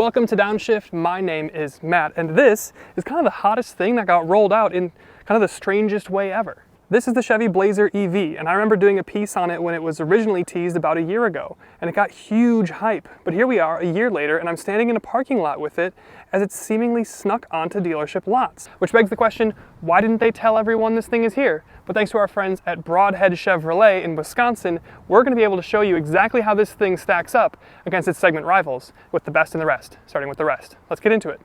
Welcome to Downshift. My name is Matt, and this is kind of the hottest thing that got rolled out in kind of the strangest way ever. This is the Chevy Blazer EV, and I remember doing a piece on it when it was originally teased about a year ago, and it got huge hype. But here we are a year later, and I'm standing in a parking lot with it as it's seemingly snuck onto dealership lots. Which begs the question, why didn't they tell everyone this thing is here? But thanks to our friends at Broadhead Chevrolet in Wisconsin, we're going to be able to show you exactly how this thing stacks up against its segment rivals with the best and the rest, starting with the rest. Let's get into it.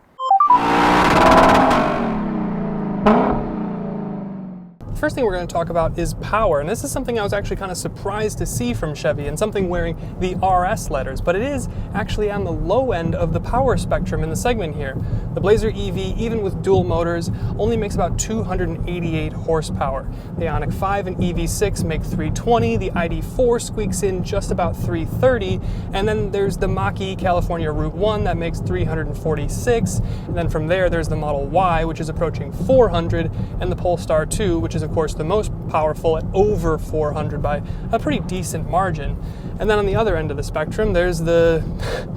First thing we're going to talk about is power, and this is something I was actually kind of surprised to see from Chevy, and something wearing the RS letters, but it is actually on the low end of the power spectrum in the segment here. The Blazer EV, even with dual motors, only makes about 288 horsepower. The Ioniq 5 and EV6 make 320, the ID4 squeaks in just about 330, and then there's the Mach California Route 1 that makes 346, and then from there there's the Model Y, which is approaching 400, and the Polestar 2, which is of course the most powerful at over 400 by a pretty decent margin. And then on the other end of the spectrum, there's the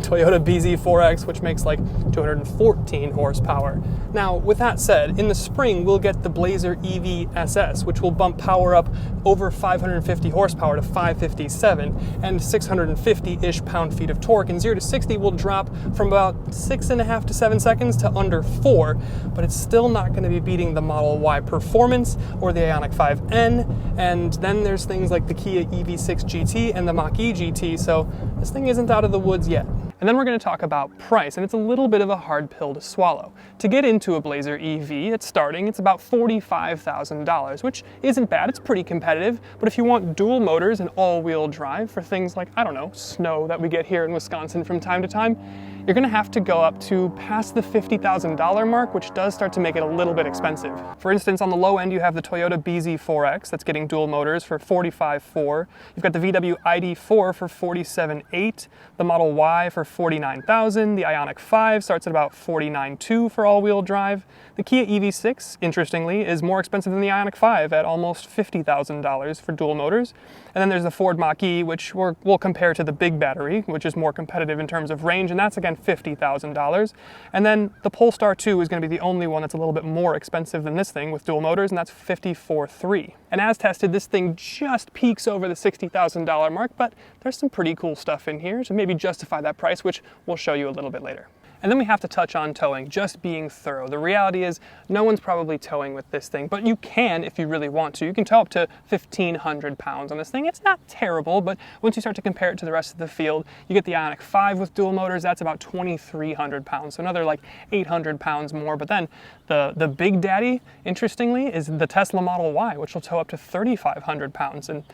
Toyota BZ4X, which makes like 214 horsepower. Now, with that said, in the spring, we'll get the Blazer EV SS, which will bump power up over 550 horsepower to 557 and 650-ish pound-feet of torque. And 0 to 60 will drop from about 6.5 to 7 seconds to under 4, but it's still not going to be beating the Model Y Performance or the Ioniq 5N. And then there's things like the Kia EV6 GT and the Mach GT, so this thing isn't out of the woods yet. And then we're going to talk about price, and it's a little bit of a hard pill to swallow. To get into a Blazer EV, it's about $45,000, which isn't bad, it's pretty competitive, but if you want dual motors and all-wheel drive for things like, I don't know, snow that we get here in Wisconsin from time to time, you're going to have to go up to past the $50,000 mark, which does start to make it a little bit expensive. For instance, on the low end, you have the Toyota BZ4X that's getting dual motors for $45,400. You've got the VW ID4 for $47,800, the Model Y for $49,000, the Ioniq 5 starts at about $49,200 for all-wheel drive. The Kia EV6, interestingly, is more expensive than the Ioniq 5 at almost $50,000 for dual motors. And then there's the Ford Mach-E, which we'll compare to the big battery, which is more competitive in terms of range, and that's again $50,000. And then the Polestar 2 is going to be the only one that's a little bit more expensive than this thing with dual motors, and that's $54,300. And as tested, this thing just peaks over the $60,000 mark, but there's some pretty cool stuff in here to maybe justify that price, which we'll show you a little bit later. And then we have to touch on towing, just being thorough. The reality is no one's probably towing with this thing, but you can if you really want to. You can tow up to 1,500 pounds on this thing. It's not terrible, but once you start to compare it to the rest of the field, you get the Ioniq 5 with dual motors, that's about 2,300 pounds, so another like 800 pounds more. But then the big daddy, interestingly, is the Tesla Model Y, which will tow up to 3,500 pounds. And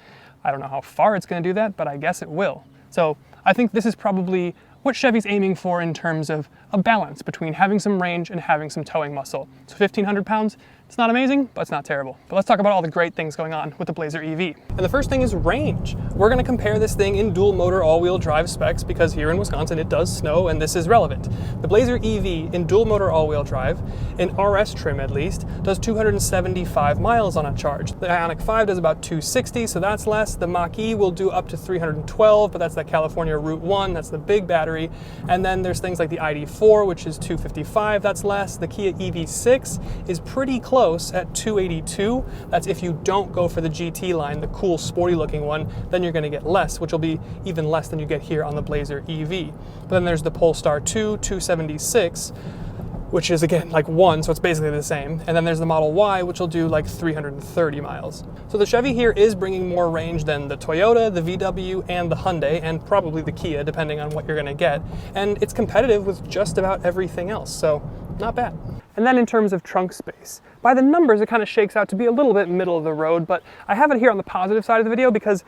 I don't know how far it's going to do that, but I guess it will. So I think this is probably what Chevy's aiming for in terms of a balance between having some range and having some towing muscle. So 1,500 pounds, it's not amazing, but it's not terrible. But let's talk about all the great things going on with the Blazer EV. And the first thing is range. We're going to compare this thing in dual motor all-wheel drive specs because here in Wisconsin it does snow and this is relevant. The Blazer EV in dual motor all-wheel drive, in RS trim at least, does 275 miles on a charge. The Ioniq 5 does about 260, so that's less. The Mach-E will do up to 312, but that's the California Route 1, that's the big battery. And then there's things like the ID4, which is 255, that's less. The Kia EV6 is pretty close at 282. That's if you don't go for the GT line, the cool sporty looking one, then you're going to get less, which will be even less than you get here on the Blazer EV. But then there's the Polestar 2, 276, which is again like 1, so it's basically the same. And then there's the Model Y, which will do like 330 miles. So the Chevy here is bringing more range than the Toyota, the VW, and the Hyundai, and probably the Kia, depending on what you're going to get. And it's competitive with just about everything else, so not bad. And then in terms of trunk space, by the numbers it kind of shakes out to be a little bit middle of the road, but I have it here on the positive side of the video because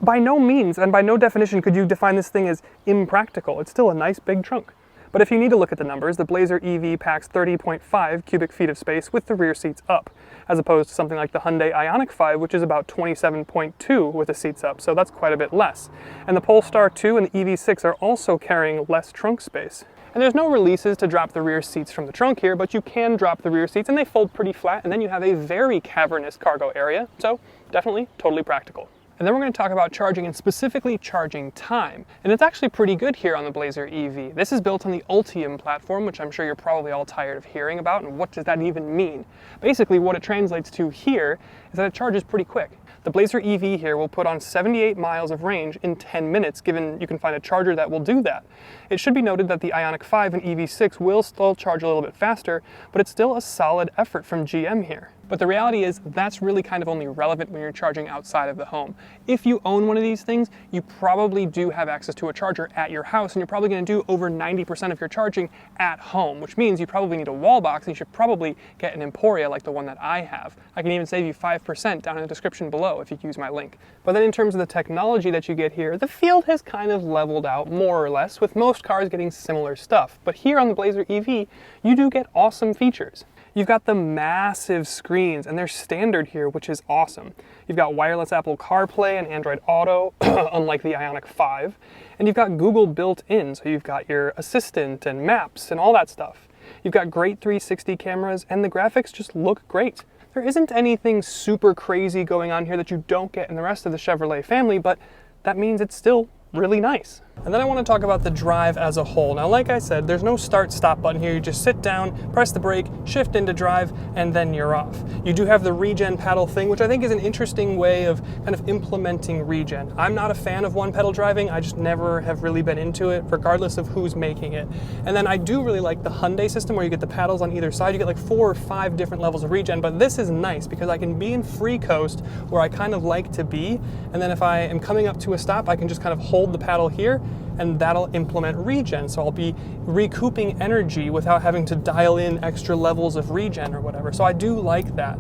by no means and by no definition could you define this thing as impractical. It's still a nice big trunk. But if you need to look at the numbers, the Blazer EV packs 30.5 cubic feet of space with the rear seats up, as opposed to something like the Hyundai Ioniq 5, which is about 27.2 with the seats up, so that's quite a bit less. And the Polestar 2 and the EV6 are also carrying less trunk space. And there's no releases to drop the rear seats from the trunk here, but you can drop the rear seats and they fold pretty flat, and then you have a very cavernous cargo area, so definitely totally practical. And then we're going to talk about charging and specifically charging time. And it's actually pretty good here on the Blazer EV. This is built on the Ultium platform, which I'm sure you're probably all tired of hearing about. And what does that even mean? Basically, what it translates to here is that it charges pretty quick. The Blazer EV here will put on 78 miles of range in 10 minutes, given you can find a charger that will do that. It should be noted that the Ioniq 5 and EV6 will still charge a little bit faster, but it's still a solid effort from GM here. But the reality is that's really kind of only relevant when you're charging outside of the home. If you own one of these things, you probably do have access to a charger at your house, and you're probably going to do over 90% of your charging at home, which means you probably need a wall box, and you should probably get an Emporia like the one that I have. I can even save you 5% down in the description below if you use my link. But then in terms of the technology that you get here, the field has kind of leveled out more or less, with most cars getting similar stuff. But here on the Blazer EV, you do get awesome features. You've got the massive screens, and they're standard here, which is awesome. You've got wireless Apple CarPlay and Android Auto, unlike the Ioniq 5. And you've got Google built in, so you've got your Assistant and Maps and all that stuff. You've got great 360 cameras, and the graphics just look great. There isn't anything super crazy going on here that you don't get in the rest of the Chevrolet family, but that means it's still really nice. And then I want to talk about the drive as a whole. Now, like I said, there's no start-stop button here. You just sit down, press the brake, shift into drive, and then you're off. You do have the regen paddle thing, which I think is an interesting way of kind of implementing regen. I'm not a fan of one-pedal driving. I just never have really been into it, regardless of who's making it. And then I do really like the Hyundai system where you get the paddles on either side. You get like 4 or 5 different levels of regen, but this is nice because I can be in free coast where I kind of like to be, and then if I am coming up to a stop, I can just kind of hold the paddle here, and that'll implement regen. So I'll be recouping energy without having to dial in extra levels of regen or whatever. So I do like that.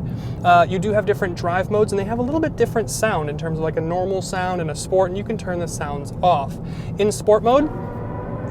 You do have different drive modes, and they have a little bit different sound in terms of like a normal sound and a sport, and you can turn the sounds off. In sport mode,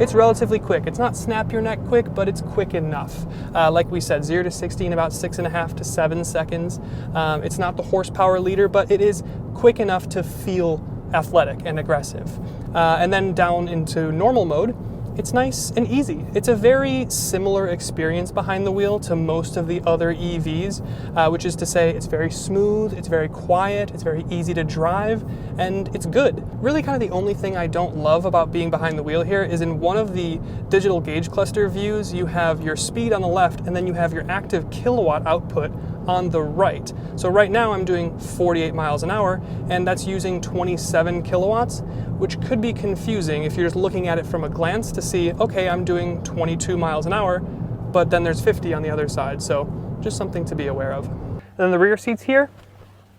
it's relatively quick. It's not snap your neck quick, but it's quick enough. Like we said, 0 to 60 in about 6.5 to 7 seconds. It's not the horsepower leader, but it is quick enough to feel athletic and aggressive. And then down into normal mode, it's nice and easy. It's a very similar experience behind the wheel to most of the other EVs, which is to say it's very smooth, it's very quiet, it's very easy to drive, and it's good. Really kind of the only thing I don't love about being behind the wheel here is in one of the digital gauge cluster views, you have your speed on the left, and then you have your active kilowatt output on the right. So right now I'm doing 48 miles an hour, and that's using 27 kilowatts, which could be confusing if you're just looking at it from a glance to see, okay, I'm doing 22 miles an hour, but then there's 50 on the other side, so just something to be aware of. And then the rear seats here,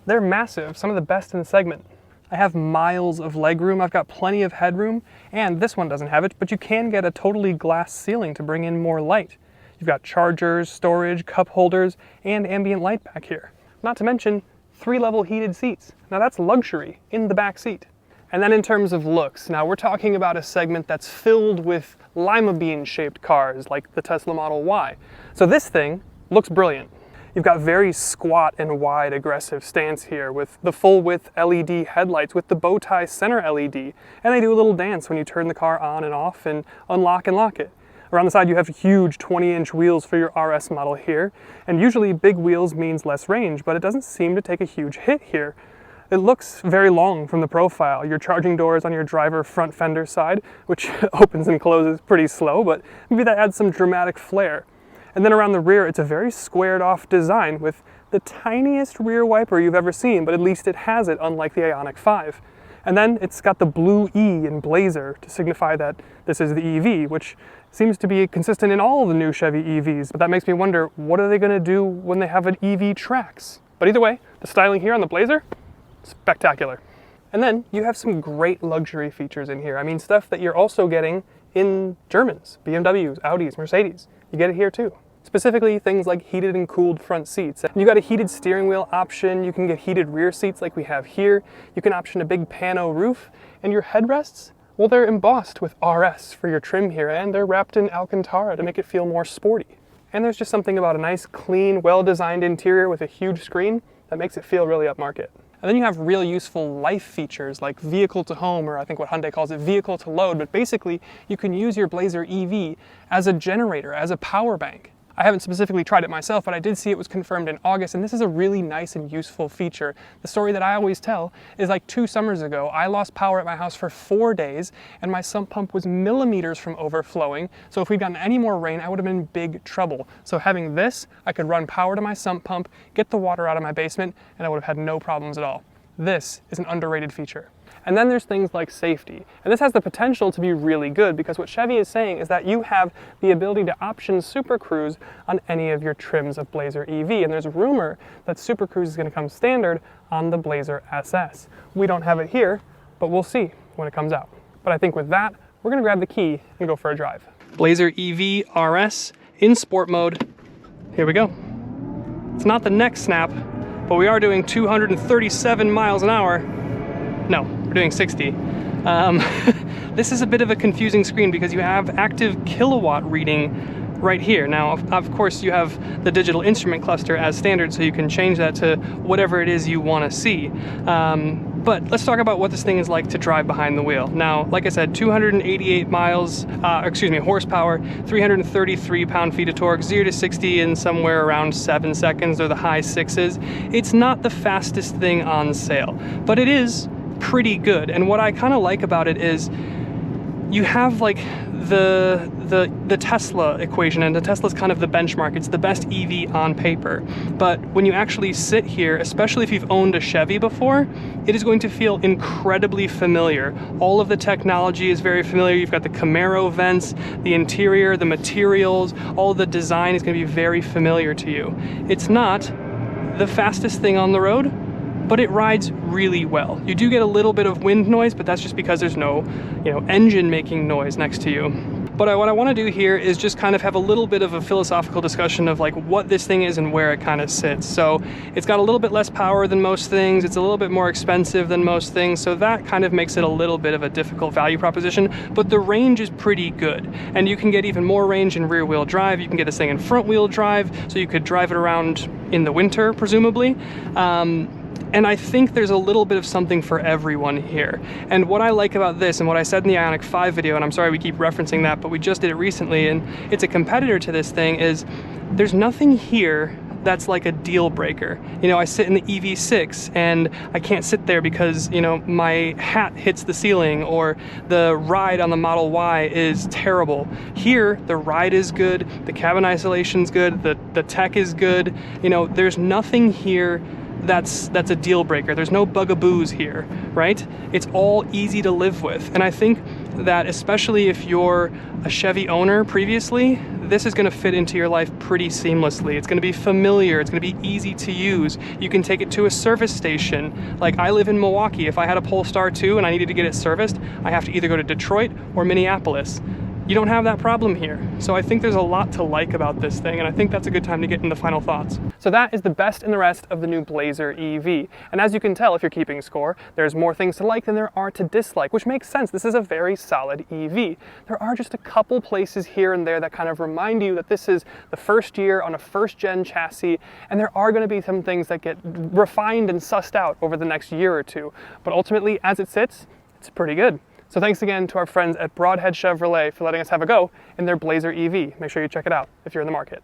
they're massive, some of the best in the segment. I have miles of legroom, I've got plenty of headroom, and this one doesn't have it, but you can get a totally glass ceiling to bring in more light. You've got chargers, storage, cup holders, and ambient light back here. Not to mention 3-level heated seats. Now that's luxury in the back seat. And then in terms of looks, now we're talking about a segment that's filled with lima bean shaped cars like the Tesla Model Y. So this thing looks brilliant. You've got very squat and wide aggressive stance here with the full width LED headlights with the bow tie center LED. And they do a little dance when you turn the car on and off and unlock and lock it. Around the side you have huge 20-inch wheels for your RS model here, and usually big wheels means less range, but it doesn't seem to take a huge hit here. It looks very long from the profile. Your charging doors on your driver front fender side, which opens and closes pretty slow, but maybe that adds some dramatic flair. And then around the rear, it's a very squared off design with the tiniest rear wiper you've ever seen, but at least it has it, unlike the Ioniq 5. And then it's got the blue E in Blazer to signify that this is the EV, which seems to be consistent in all the new Chevy EVs. But that makes me wonder, what are they going to do when they have an EV Trax? But either way, the styling here on the Blazer, spectacular. And then you have some great luxury features in here. I mean, stuff that you're also getting in Germans, BMWs, Audis, Mercedes. You get it here too. Specifically things like heated and cooled front seats. You got a heated steering wheel option, you can get heated rear seats like we have here, you can option a big pano roof, and your headrests, well, they're embossed with RS for your trim here, and they're wrapped in Alcantara to make it feel more sporty. And there's just something about a nice, clean, well-designed interior with a huge screen that makes it feel really upmarket. And then you have real useful life features like vehicle to home, or I think what Hyundai calls it vehicle to load, but basically you can use your Blazer EV as a generator, as a power bank. I haven't specifically tried it myself, but I did see it was confirmed in August, and this is a really nice and useful feature. The story that I always tell is like 2 summers ago, I lost power at my house for 4 days, and my sump pump was millimeters from overflowing, so if we'd gotten any more rain, I would have been in big trouble. So having this, I could run power to my sump pump, get the water out of my basement, and I would have had no problems at all. This is an underrated feature. And then there's things like safety. And this has the potential to be really good because what Chevy is saying is that you have the ability to option Super Cruise on any of your trims of Blazer EV. And there's a rumor that Super Cruise is going to come standard on the Blazer SS. We don't have it here, but we'll see when it comes out. But I think with that, we're going to grab the key and go for a drive. Blazer EV RS in sport mode. Here we go. It's not the neck snap, but we are doing 237 miles an hour. No, we're doing 60. This is a bit of a confusing screen because you have active kilowatt reading right here. Now, of course, you have the digital instrument cluster as standard, so you can change that to whatever it is you want to see. But let's talk about what this thing is like to drive behind the wheel. Now, like I said, 288 horsepower, 333 pound-feet of torque, 0 to 60 in somewhere around 7 seconds or the high 6s. It's not the fastest thing on sale, but it is pretty good. And what I kind of like about it is you have like the Tesla equation, and the Tesla's kind of the benchmark. It's the best EV on paper. But when you actually sit here, especially if you've owned a Chevy before, it is going to feel incredibly familiar. All of the technology is very familiar. You've got the Camaro vents, the interior, the materials, all of the design is going to be very familiar to you. It's not the fastest thing on the road, but it rides really well. You do get a little bit of wind noise, but that's just because there's no, engine making noise next to you. But what I want to do here is just kind of have a little bit of a philosophical discussion of like what this thing is and where it kind of sits. So it's got a little bit less power than most things. It's a little bit more expensive than most things. So that kind of makes it a little bit of a difficult value proposition, but the range is pretty good. And you can get even more range in rear wheel drive. You can get this thing in front wheel drive, so you could drive it around in the winter, presumably. And I think there's a little bit of something for everyone here. And what I like about this, and what I said in the Ioniq 5 video, and I'm sorry we keep referencing that, but we just did it recently, and it's a competitor to this thing, is there's nothing here that's like a deal breaker. I sit in the EV6 and I can't sit there because, my hat hits the ceiling or the ride on the Model Y is terrible. Here, the ride is good, the cabin isolation's good, the tech is good. There's nothing here that's a deal breaker. There's no bugaboos here, right? It's all easy to live with. And I think that especially if you're a Chevy owner previously, this is going to fit into your life pretty seamlessly. It's going to be familiar. It's going to be easy to use. You can take it to a service station. Like I live in Milwaukee. If I had a Polestar 2 and I needed to get it serviced, I have to either go to Detroit or Minneapolis. You don't have that problem here. So I think there's a lot to like about this thing, and I think that's a good time to get into the final thoughts. So that is the best and the rest of the new Blazer EV. And as you can tell, if you're keeping score, there's more things to like than there are to dislike, which makes sense. This is a very solid EV. There are just a couple places here and there that kind of remind you that this is the first year on a first-gen chassis, and there are going to be some things that get refined and sussed out over the next year or two. But ultimately, as it sits, it's pretty good. So thanks again to our friends at Broadhead Chevrolet for letting us have a go in their Blazer EV. Make sure you check it out if you're in the market.